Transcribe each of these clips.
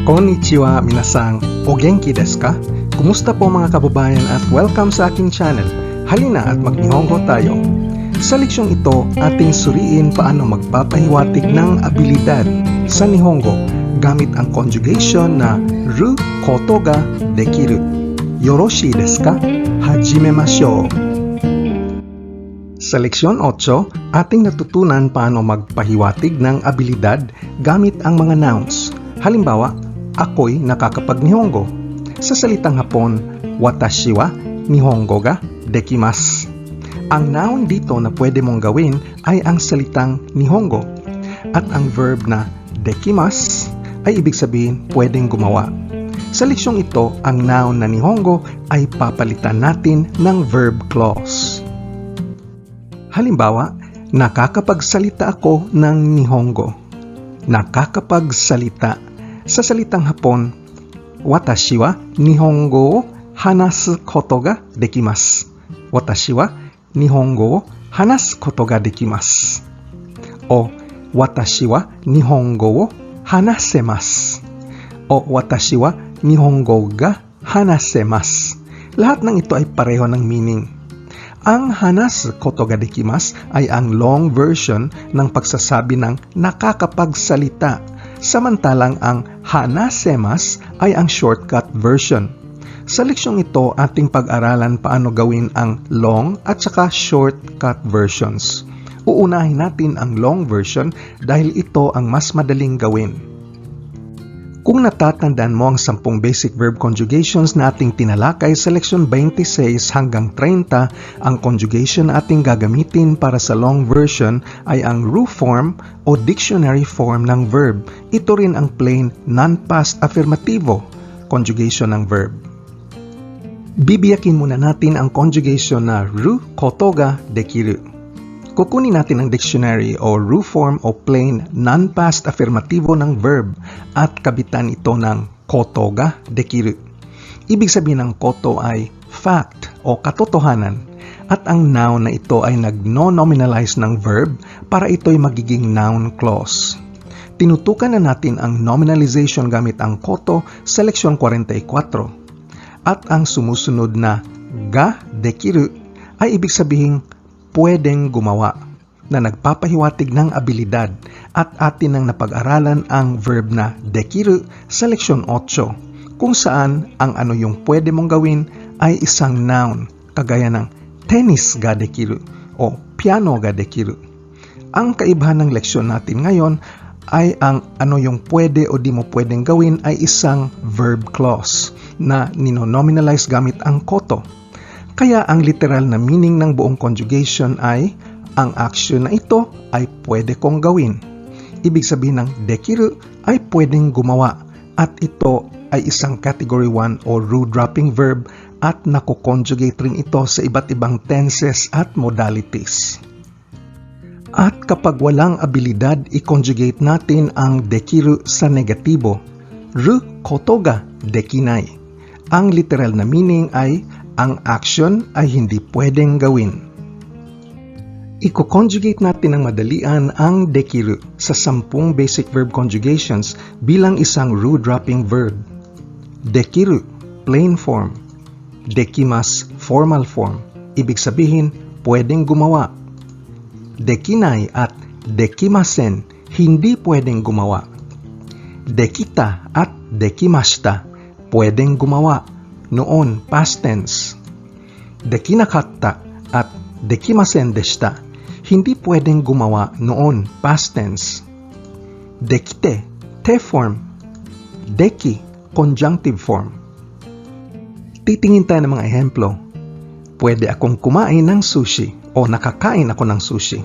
Konnichiwa minasan, o genki desu ka? Kumusta po mga kababayan at welcome sa aking channel. Halina at mag-Nihongo tayo. Sa leksyong ito, ating suriin paano magpapahiwatig ng abilidad sa Nihongo gamit ang conjugation na ru koto ga dekiru. Yoroshii desu ka? Hajimemashou. Sa leksyon 8, ating natutunan paano magpahiwatig ng abilidad gamit ang mga nouns. Halimbawa, ako'y nakakapag-Nihongo. Sa salitang Hapon, watashi wa Nihongo ga dekimasu. Ang noun dito na pwede mong gawin ay ang salitang Nihongo. At ang verb na dekimasu ay ibig sabihin pwedeng gumawa. Sa leksyong ito, ang noun na Nihongo ay papalitan natin ng verb clause. Halimbawa, nakakapagsalita ako ng Nihongo. Nakakapagsalita. Sa salitang Hapon, watashi wa Nihongo o hanasu koto ga dekimasu. Watashi wa Nihongo o hanasu koto ga dekimasu. O watashi wa Nihongo o hanasemasu. O watashi wa Nihongo ga hanasemasu. Lahat ng ito ay pareho ng meaning. Ang hanasu koto ga dekimasu ay ang long version ng pagsasabi ng nakakapagsalita, samantalang ang hanasemasu ay ang shortcut version. Sa leksyong ito, ating pag-aralan paano gawin ang long at saka shortcut versions. Uunahin natin ang long version dahil ito ang mas madaling gawin. Kung natatandaan mo ang 10 basic verb conjugations na ating tinalakay sa leksyon 26 hanggang 30, ang conjugation na ating gagamitin para sa long version ay ang ru form o dictionary form ng verb. Ito rin ang plain non-past affirmativo conjugation ng verb. Bibiyakin muna natin ang conjugation na ru koto ga dekiru. Kukunin natin ang dictionary o ru form o plain non-past affirmativo ng verb at kabitan ito ng koto ga dekiru. Ibig sabihin ng koto ay fact o katotohanan at ang noun na ito ay nag-no-nominalize ng verb para ito'y magiging noun clause. Tinutukan na natin ang nominalization gamit ang koto sa leksyon 44 at ang sumusunod na ga dekiru ay ibig sabihin pwedeng gumawa na nagpapahiwatig ng abilidad at atin ang napag-aralan ang verb na dekiru sa leksyon 8 kung saan ang ano yung pwede mong gawin ay isang noun kagaya ng tennis ga dekiru o piano ga dekiru. Ang kaibahan ng leksyon natin ngayon ay ang ano yung pwede o di mo pwedeng gawin ay isang verb clause na ninonominalize gamit ang koto. Kaya ang literal na meaning ng buong conjugation ay ang action na ito ay pwede kong gawin. Ibig sabihin ng dekiru ay pwedeng gumawa at ito ay isang category 1 o ru-dropping verb at nakukonjugate rin ito sa iba't ibang tenses at modalities. At kapag walang abilidad, i-conjugate natin ang dekiru sa negatibo. Ru koto ga dekinai. Ang literal na meaning ay ang action ay hindi pwedeng gawin. Iko-conjugate natin ng madalian ang dekiru sa 10 basic verb conjugations bilang isang ru-dropping verb. Dekiru, plain form. Dekimasu, formal form. Ibig sabihin, pwedeng gumawa. Dekinai at dekimasen, hindi pwedeng gumawa. Dekita at dekimashita, pwedeng gumawa. Noon, past tense. Dekinakatta at dekimasen deshita, hindi pwedeng gumawa noon, past tense. Dekite, te form. Deki, conjunctive form. Titingin tayo ng mga ehemplo. Pwede akong kumain ng sushi o nakakain ako ng sushi.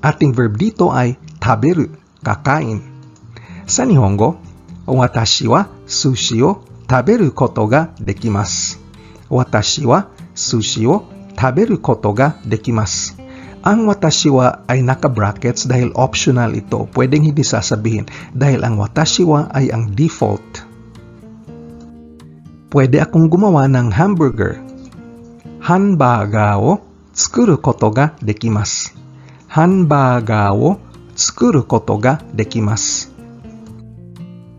Ating verb dito ay taberu, kakain. Sa Nihongo, watashi wa sushi o taberu koto ga dekimasu. Watashi wa sushi o taberu koto ga dekimasu. Ang watashi wa ay naka-brackets dahil optional ito. Pwedeng hindi sasabihin dahil ang watashi wa ay ang default. Pwede akong gumawa ng hamburger. Hanbaga o tsukuru koto ga dekimasu. Hanbaga o tsukuru koto ga dekimasu.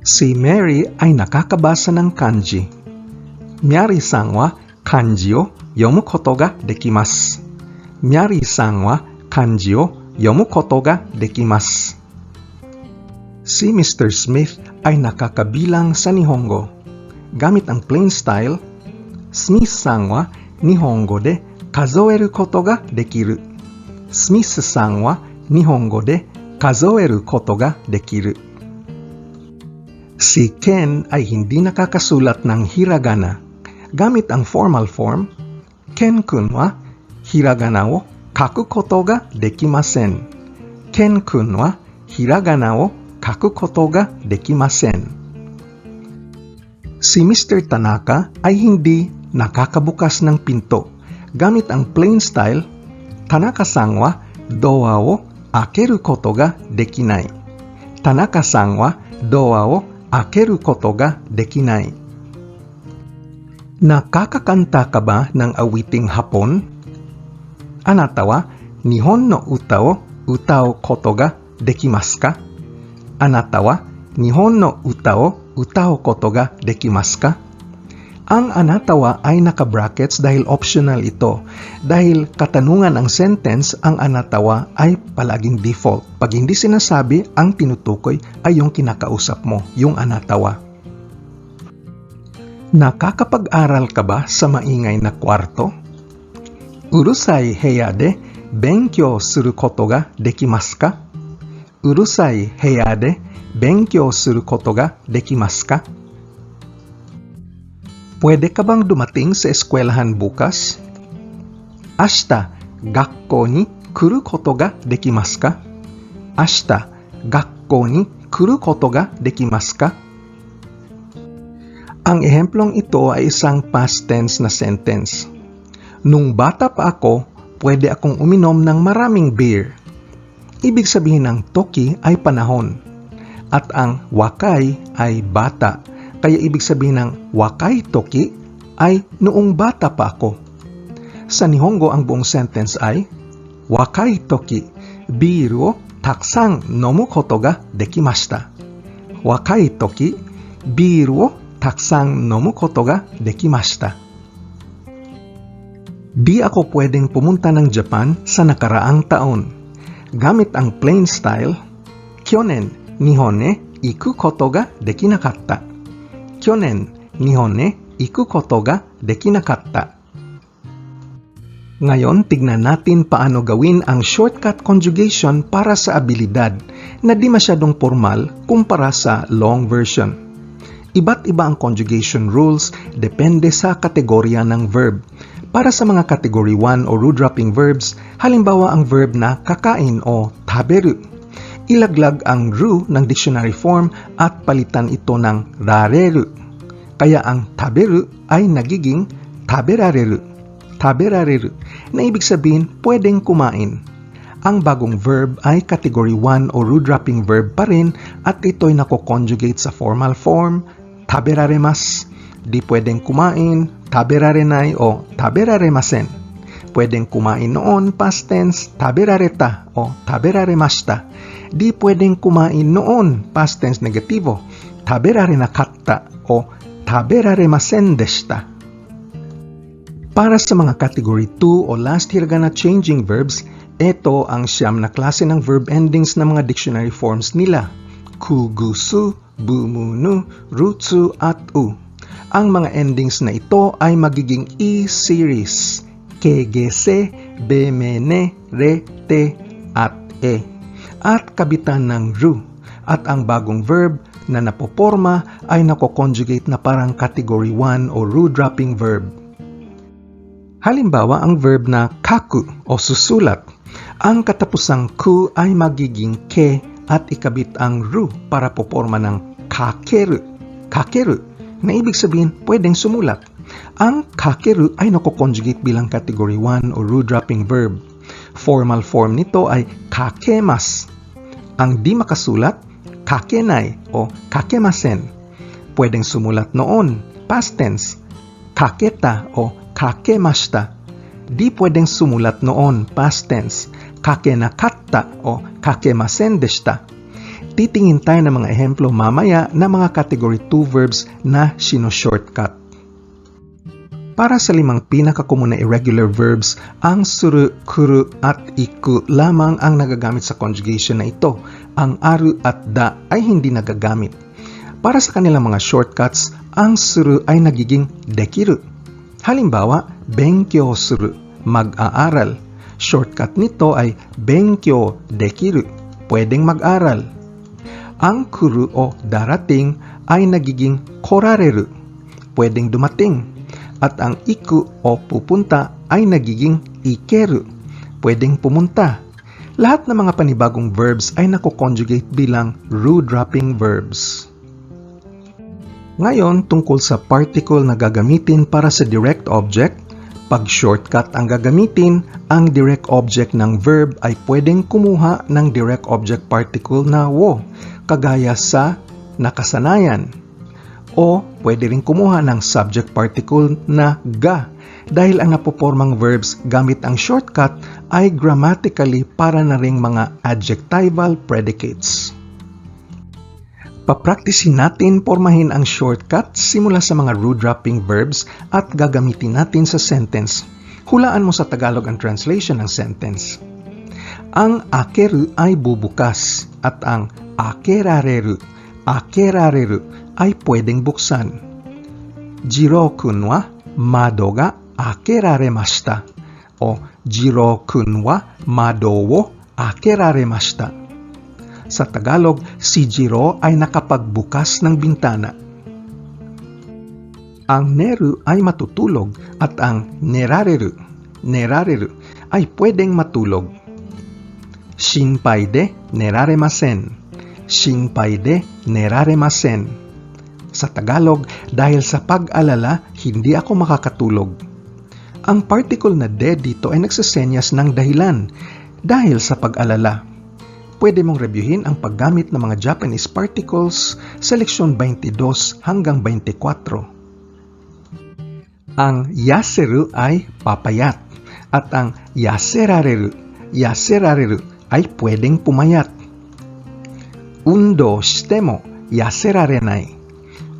Si Mary ay nakakabasa ng kanji. Miyari-san wa kanji o yomu koto ga dekimasu. Miyari-san wa kanji o yomu koto ga dekimasu. Si Mr. Smith ay nakakabilang sa Nihongo. Gamit ang plain style, Smith-san wa Nihongo de kazoeru koto ga dekiru. Smith-san wa Nihongo de kazoeru koto ga dekiru. Si Ken ay hindi nakakasulat ng hiragana. Gamit ang formal form, Ken-kun wa hiragana o kaku koto ga dekimasen. Ken-kun wa hiragana o kaku koto ga dekimasen. Si Mr. Tanaka ay hindi nakakabukas ng pinto. Gamit ang plain style, Tanaka-san wa doa o akeru koto ga dekinai. Tanaka-san wa doa o akeru koto ga dekinai. Nakakakanta ka ba ng awiting Hapon? Anata wa Nihon no uta o utao koto ga dekimasu ka? Anata wa Nihon no uta o utao koto ga dekimasu ka? Ang anata wa ay naka-brackets dahil optional ito. Dahil katanungan ang sentence, ang anata wa ay palaging default. Pag hindi sinasabi, ang tinutukoy ay yung kinakausap mo, yung anata wa. Nakakapag-aral ka ba sa maingay na kwarto? Urusai heya de benkyou suru koto ga dekimasu ka? Urusai heya de benkyou suru koto ga dekimasu ka? Pwede ka bang dumating sa eskwelahan bukas? Ashita, gakkou ni kuru koto ga dekimasu ka? Ashita, gakkou ni kuru koto ga dekimasu ka? Ang ehemplong ito ay isang past tense na sentence. Nung bata pa ako, pwede akong uminom ng maraming beer. Ibig sabihin ng toki ay panahon. At ang wakai ay bata. Kaya ibig sabihin ng wakai toki ay noong bata pa ako. Sa Nihongo ang buong sentence ay wakai toki biru o takusang nomu koto ga dekimashita. Wakai toki biru o takusang nomu koto ga dekimashita. Di ako pwedeng pumunta ng Japan sa nakaraang taon. Gamit ang plain style, kyonen Nihon e iku koto ga dekinakatta. Kyonen, Nihon e iku koto ga dekinakatta. Ngayon, tignan natin paano gawin ang shortcut conjugation para sa abilidad na di masyadong formal kumpara sa long version. Iba't iba ang conjugation rules depende sa kategorya ng verb. Para sa mga category 1 o root-dropping verbs, halimbawa ang verb na kakain o taberu. Ilaglag ang ru ng dictionary form at palitan ito ng rareru. Kaya ang taberu ay nagiging taberareru. Taberareru na ibig sabihin pwedeng kumain. Ang bagong verb ay category 1 o root-dropping verb pa rin at ito'y nako-conjugate sa formal form, taberaremasu. Di pwedeng kumain, taberarenai o taberaremasen. Pwedeng kumain noon, past tense, taberareta o taberaremashita. Di pwedeng kumain noon, past tense negativo, taberarenakatta o taberaremasen deshita. Para sa mga category 2 o last hiragana changing verbs, ito ang siyam na klase ng verb endings ng mga dictionary forms nila. Kugusu, bumunu, rutsu at u. Ang mga endings na ito ay magiging e-series. Kegese, bemene, re, te, at e. At kabitan ng ru. At ang bagong verb na napoporma ay nako-conjugate na parang category 1 o root-dropping verb. Halimbawa, ang verb na kaku o susulat. Ang katapusang ku ay magiging ke at ikabit ang ru para poporma ng kakeru. Kakeru na ibig sabihin pwedeng sumulat. Ang kakeru ay nako-conjugate bilang category 1 o root-dropping verb. Formal form nito ay kakemas. Ang di makasulat, kakenai o kakemasen. Pwedeng sumulat noon, past tense, kaketa o kakemashita. Di pwedeng sumulat noon, past tense, kakenakatta o kakemasen deshita. titingin tayo ng mga ehemplo mamaya na mga category 2 verbs na sino-shortcut. Para sa 5 pinakakomun na irregular verbs, ang suru, kuru at iku lamang ang nagagamit sa conjugation na ito. Ang aru at da ay hindi nagagamit. Para sa kanilang mga shortcuts, ang suru ay nagiging dekiru. Halimbawa, benkyou suru, mag-aaral. Shortcut nito ay benkyou dekiru, pwedeng mag-aral. Ang kuru o darating ay nagiging korareru, pwedeng dumating. At ang iku o pupunta ay nagiging ikeru, pwedeng pumunta. Lahat ng mga panibagong verbs ay nako-conjugate bilang ru-dropping verbs. Ngayon, tungkol sa particle na gagamitin para sa direct object, pag shortcut ang gagamitin, ang direct object ng verb ay pwedeng kumuha ng direct object particle na wo, kagaya sa nakasanayan. O pwede rin kumuha ng subject particle na ga, dahil ang napopormang verbs gamit ang shortcut ay grammatically para na ring mga adjectival predicates. Papraktisin natin pormahin ang shortcut simula sa mga ru-dropping verbs at gagamitin natin sa sentence. Hulaan mo sa Tagalog ang translation ng sentence. Ang akeru ay bubukas at ang akerareru ay pwedeng buksan. Jiro-kun wa mado ga akeraremashita o Jiro-kun wa mado wo akeraremashita. Sa Tagalog, si Jiro ay nakapagbukas ng bintana. Ang neru ay matutulog at ang nerareru ay pwedeng matulog. Shinpai de neraremasen. Shinpai de neraremasen. Sa Tagalog, dahil sa pag-alala, hindi ako makakatulog. Ang particle na de dito ay nagsesenyas ng dahilan dahil sa pag-alala. Pwede mong reviewin ang paggamit ng mga Japanese particles sa leksyon 22 hanggang 24. Ang yaseru ay papayat at ang yaserareru ay pwedeng pumayat. Undo shite mo yaserarenai.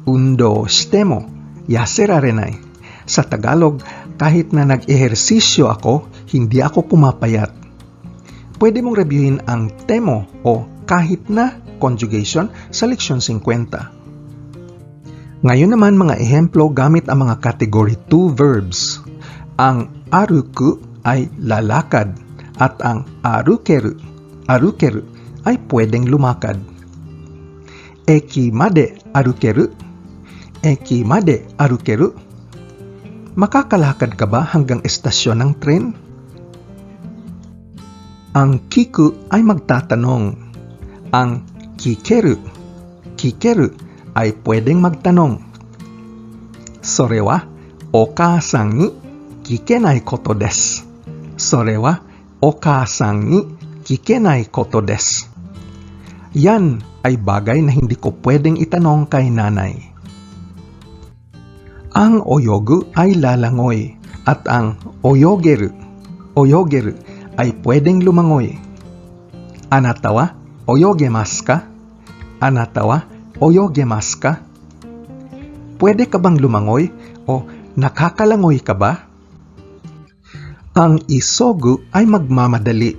Undo shite mo yaserarenai. Sa Tagalog, kahit na nag-ehersisyo ako, hindi ako pumapayat. Pwede mong reviewin ang temo o kahit na conjugation sa leksyon 50. Ngayon naman mga ehemplo gamit ang mga category 2 verbs. Ang aruku ay lalakad at ang arukeru ay pwedeng lumakad. Eki made arukeru. Makakalakad ka ba hanggang estasyon ng tren? Ang kiku ay magtatanong. Ang kikeru ay pwedeng magtanong. Sore wa okaa-san ni kikenai koto desu. Sore wa okaa-san ni kikenai koto desu. Yan ay bagay na hindi ko pwedeng itanong kay nanay. Ang oyogu ay lalangoy at ang oyogeru ay pwedeng lumangoy. Anata wa oyogemasu ka? Anata wa oyogemasu ka? Pwede ka bang lumangoy o nakakalangoy ka ba? Ang isogu ay magmamadali.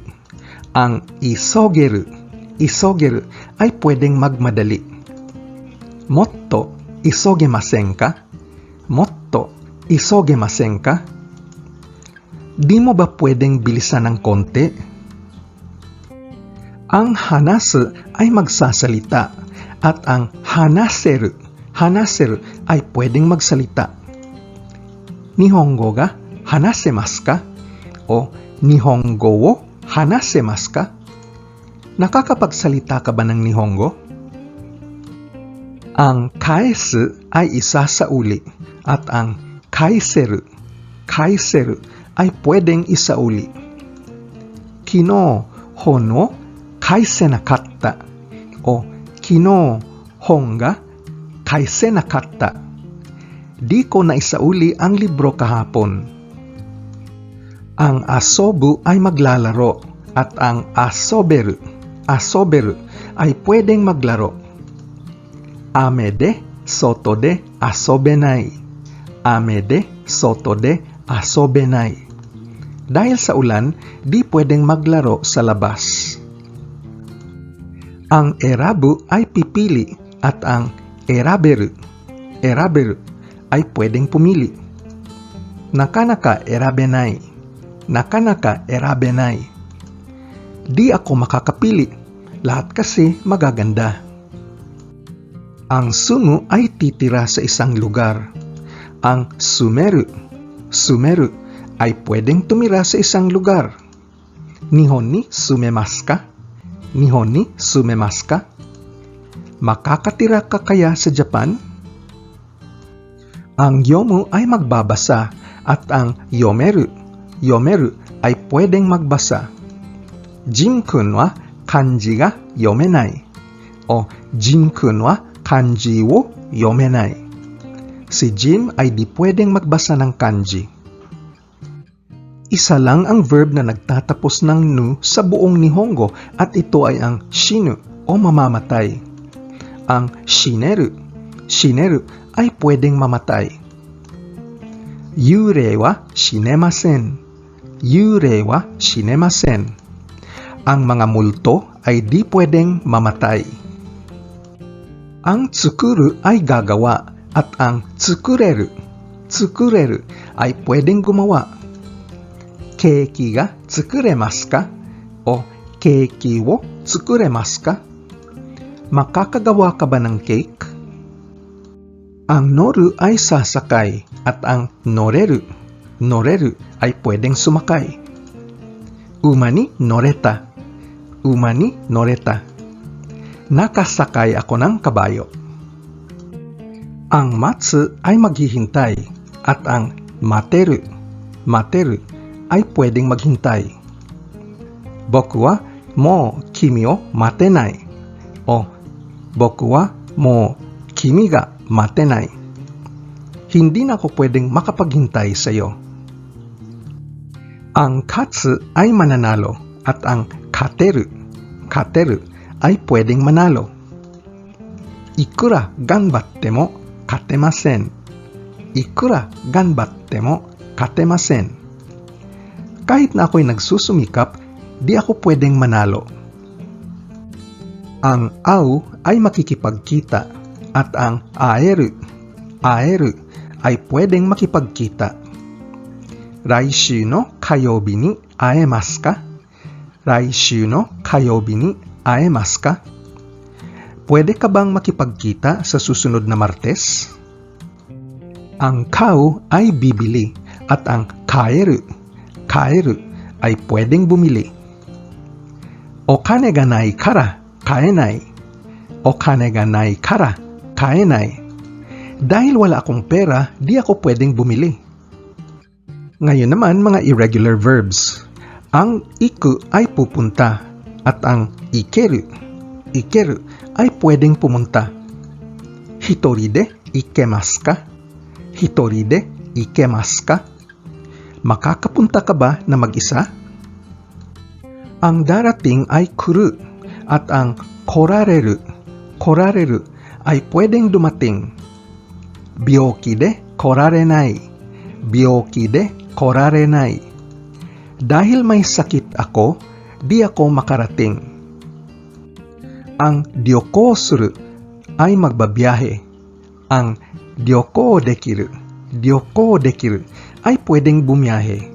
Ang isogeru ay pwedeng magmadali. Motto isogemasen ka? Motto isogemasen ka? Di mo ba pwedeng bilisan ng konti? Ang hanasu ay magsasalita at ang hanaseru ay pwedeng magsalita. Nihongo ga hanasemasu ka? O Nihongo wo hanasemasu ka? Nakakapagsalita ka ba ng Nihongo? Ang kaesu ay isasauli at ang kaiseru ay pwedeng isauli. Kino hono kaisenakatta o kino honga kaisenakatta. Di ko na isauli ang libro kahapon. Ang asobu ay maglalaro at ang asoberu asoberu ay pwedeng maglaro. Ame de soto de asobenai. Ame de soto de asobenai. Dahil sa ulan, di pwedeng maglaro sa labas. Ang erabu ay pipili at ang eraberu ay pwedeng pumili. Nakanaka erabenai. Nakanaka erabenai. Di ako makakapili. Lahat kasi magaganda. Ang sumu ay titira sa isang lugar. Ang sumeru ay pwedeng tumira sa isang lugar. Nihon ni sumemasu ka? Nihon ni sumemasu ka? Makakatira ka kaya sa Japan? Ang yomu ay magbabasa at ang yomeru ay pwedeng magbasa. Jin-kun wa kanji ga yomenai. O Jin-kun wa kanji wo yomenai. Si Jim ay di pwedeng magbasa ng kanji. Isa lang ang verb na nagtatapos ng nu sa buong Nihongo at ito ay ang shinu o mamamatay. Ang shineru ay pwedeng mamatay. Yurei wa shinemasen. Yurei wa shinemasen. Ang mga multo ay di pwedeng mamatay. Ang tsukuru ay gagawa at ang tsukureru ay pwedeng gumawa. Keiki ga tsukuremasu ka? O keiki wo tsukuremasu ka? Makakagawa ka ba ng cake? Ang noru ay sasakay at ang noreru ay pwedeng sumakay. Uma ni noreta. Uma ni noreta. Nakasakay ako ng kabayo. Ang matsu ay maghihintay at ang materu ay pwedeng maghintay. Boku wa mou kimi o matenai. O boku wa mou kimi ga matenai. Hindi na ako pwedeng makapaghintay sa iyo. Ang katsu ay mananalo at ang kateru ay pwedeng manalo. Ikura ganbatte mo katemasen. Ikura ganbatte mo katemasen. Kahit na ako'y nagsusumikap, di ako pwedeng manalo. Ang au ay makikipagkita at ang aeru ay pwedeng makipagkita. Raishu no kayoubi ni aemasu ka? Raishu no kayoubi ni aemasu ka? Pwede ka bang makipagkita sa susunod na Martes? Ang kau ay bibili at ang kaeru ay pwedeng bumili. Okane ga nai kara kaenai. Okane ga nai kara kaenai. Dahil wala akong pera, di ako pwedeng bumili. Ngayon naman mga irregular verbs. Ang iku ay pupunta at ang ikeru ay pwedeng pumunta. Hitori de ikemasu ka? Hitori de ikemasu ka? Makakapunta ka ba na mag-isa? Ang darating ay kuru at ang korareru ay pwedeng dumating. Byoki de korarenai. Byoki de korarenai. Dahil may sakit ako, di ako makarating. Ang ryoko suru ay magbabiyahe. Ang ryoko dekiru ay pwedeng bumiyahe.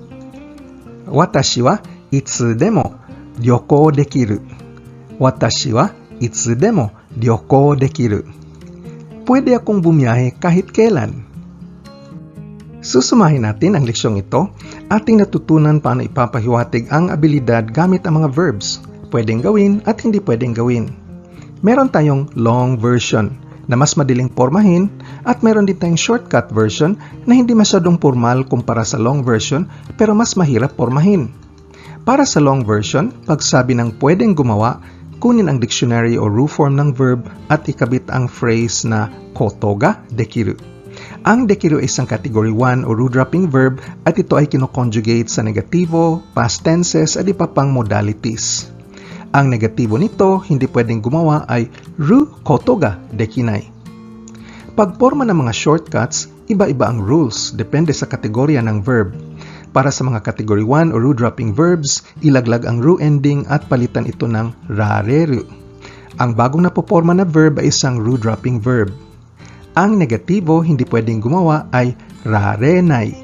Watashi wa itsu demo ryoko dekiru. Watashi wa itsu demo ryoko dekiru. Pwede akong bumiyahe kahit kailan. Susumahin natin ang leksyong ito. Ating natutunan paano ipapahiwatig ang abilidad gamit ang mga verbs. Pwedeng gawin at hindi pwedeng gawin. Meron tayong long version na mas madaling pormahin at meron din tayong shortcut version na hindi masyadong formal kumpara sa long version pero mas mahirap pormahin. Para sa long version, pagsabi ng pwedeng gumawa, kunin ang dictionary o rule form ng verb at ikabit ang phrase na koto ga dekiru. Ang dekiru ay isang category 1 o rule-dropping verb at ito ay kinoconjugate sa negativo, past tenses at iba pang modalities. Ang negatibo nito, hindi pwedeng gumawa ay ru koto ga dekinai. Pagporma ng mga shortcuts, iba-iba ang rules, depende sa kategorya ng verb. Para sa mga category 1 o ru-dropping verbs, ilaglag ang ru ending at palitan ito ng rareru. Ang bagong napoporma na verb ay isang ru-dropping verb. Ang negatibo, hindi pwedeng gumawa ay rarenai.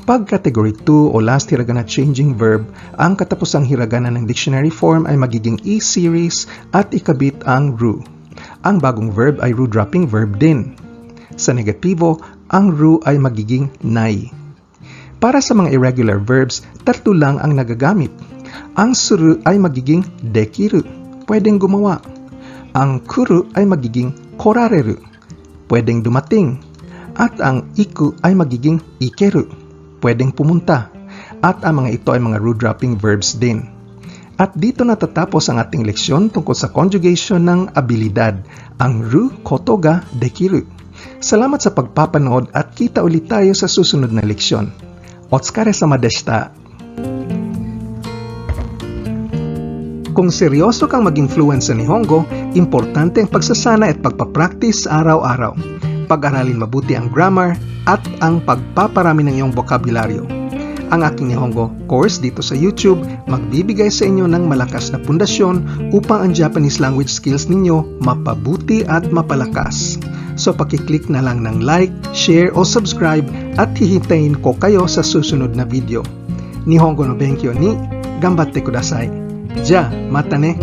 Pag category 2 o last hiragana changing verb, ang katapusang hiragana ng dictionary form ay magiging e-series at ikabit ang ru. Ang bagong verb ay ru-dropping verb din. Sa negatibo, ang ru ay magiging nai. Para sa mga irregular verbs, tatlo lang ang nagagamit. Ang suru ay magiging dekiru, pwedeng gumawa. Ang kuru ay magiging korareru, pwedeng dumating. At ang iku ay magiging ikeru, pwedeng pumunta. At ang mga ito ay mga ru-dropping verbs din. At dito natatapos ang ating leksyon tungkol sa conjugation ng abilidad, ang ru koto ga dekiru. Salamat sa pagpapanood at kita ulit tayo sa susunod na leksyon. Otsukare-sama deshita. Kung seryoso kang maging fluent sa Nihongo, importante ang pagsasana at pagpapractice araw-araw. Pag-aralin mabuti ang grammar at ang pagpaparami ng iyong bokabularyo. Ang aking Nihongo course dito sa YouTube magbibigay sa inyo ng malakas na pundasyon upang ang Japanese language skills ninyo mapabuti at mapalakas. So pakiclick na lang ng like, share o subscribe at hihintayin ko kayo sa susunod na video. Nihongo no Benkyo ni Gambatte kudasai. Ja, mata ne!